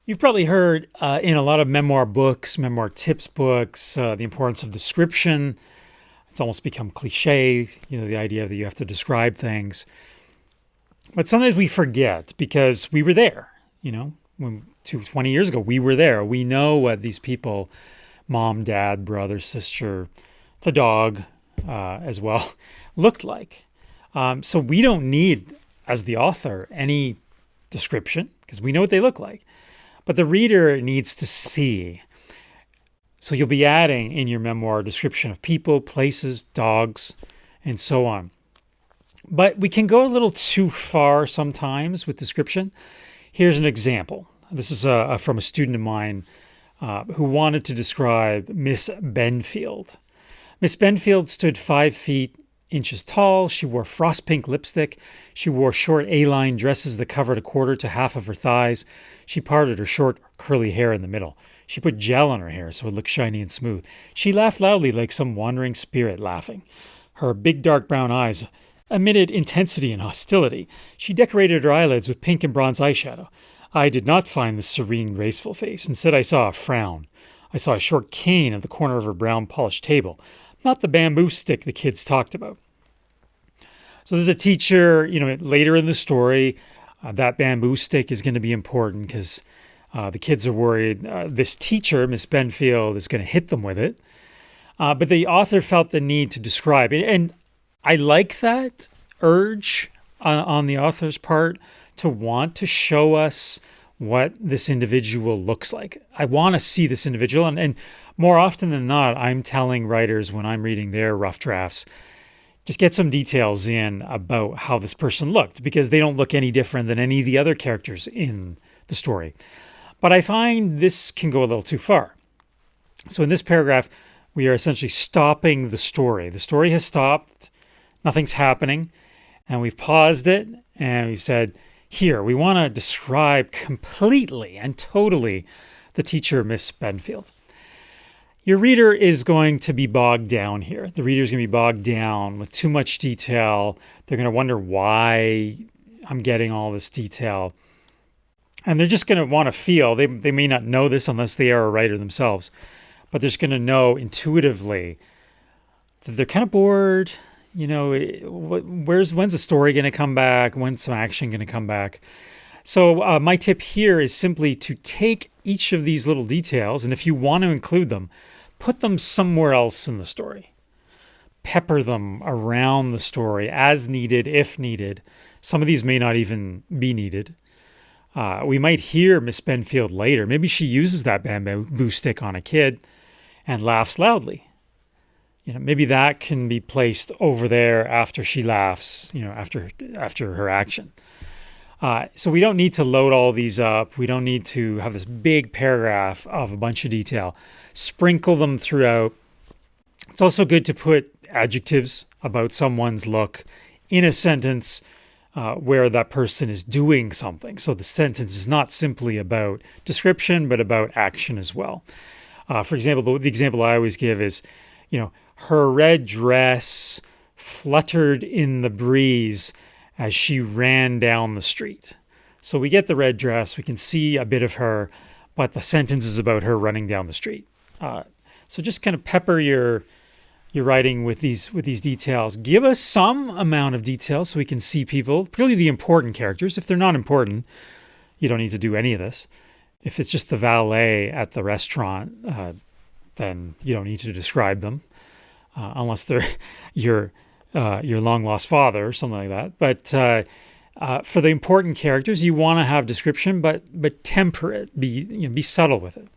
You've probably heard in a lot of memoir books, memoir tips books, the importance of description. It's almost become cliche, the idea that you have to describe things. But sometimes we forget because we were there, when 20 years ago, we were there. We know what these people, mom, dad, brother, sister, the dog as well, looked like. So we don't need, as the author, any description because we know what they look like. But the reader needs to see. So you'll be adding in your memoir a description of people, places, dogs, and so on. But we can go a little too far sometimes with description. Here's an example. This is from a student of mine who wanted to describe Miss Benfield. Miss Benfield stood 5 feet inches tall. She wore frost pink lipstick. She wore short A-line dresses that covered a quarter to half of her thighs. She parted her short curly hair in the middle. She put gel on her hair so it looked shiny and smooth. She laughed loudly like some wandering spirit laughing. Her big dark brown eyes emitted intensity and hostility. She decorated her eyelids with pink and bronze eyeshadow. I did not find this serene, graceful face. Instead, I saw a frown. I saw a short cane at the corner of her brown polished table. Not the bamboo stick the kids talked about. So there's a teacher, later in the story, that bamboo stick is going to be important because the kids are worried this teacher, Miss Benfield, is going to hit them with it. But the author felt the need to describe it. And I like that urge on the author's part to want to show us what this individual looks like. I want to see this individual. And more often than not, I'm telling writers when I'm reading their rough drafts, just get some details in about how this person looked because they don't look any different than any of the other characters in the story. But I find this can go a little too far. So in this paragraph, we are essentially stopping the story. The story has stopped. Nothing's happening. And we've paused it and we've said, here, we want to describe completely and totally the teacher, Miss Benfield. Your reader is going to be bogged down here. The reader is going to be bogged down with too much detail. They're going to wonder why I'm getting all this detail. And they're just going to want to feel, they may not know this unless they are a writer themselves, but they're just going to know intuitively that they're kind of bored. When's the story going to come back? When's some action going to come back? So my tip here is simply to take each of these little details, and if you want to include them, put them somewhere else in the story. Pepper them around the story as needed, if needed. Some of these may not even be needed. We might hear Miss Benfield later. Maybe she uses that bamboo stick on a kid and laughs loudly. Maybe that can be placed over there after she laughs, after her action. So we don't need to load all these up. We don't need to have this big paragraph of a bunch of detail. Sprinkle them throughout. It's also good to put adjectives about someone's look in a sentence where that person is doing something. So the sentence is not simply about description, but about action as well. For example, the example I always give is, her red dress fluttered in the breeze as she ran down the street. So we get the red dress, we can see a bit of her, but the sentence is about her running down the street. So just kind of pepper your writing with these details. Give us some amount of detail so we can see people, really the important characters. If they're not important, you don't need to do any of this. If it's just the valet at the restaurant, then you don't need to describe them. Unless they're your long lost father or something like that. But for the important characters, you want to have description, but temper it. Be subtle with it.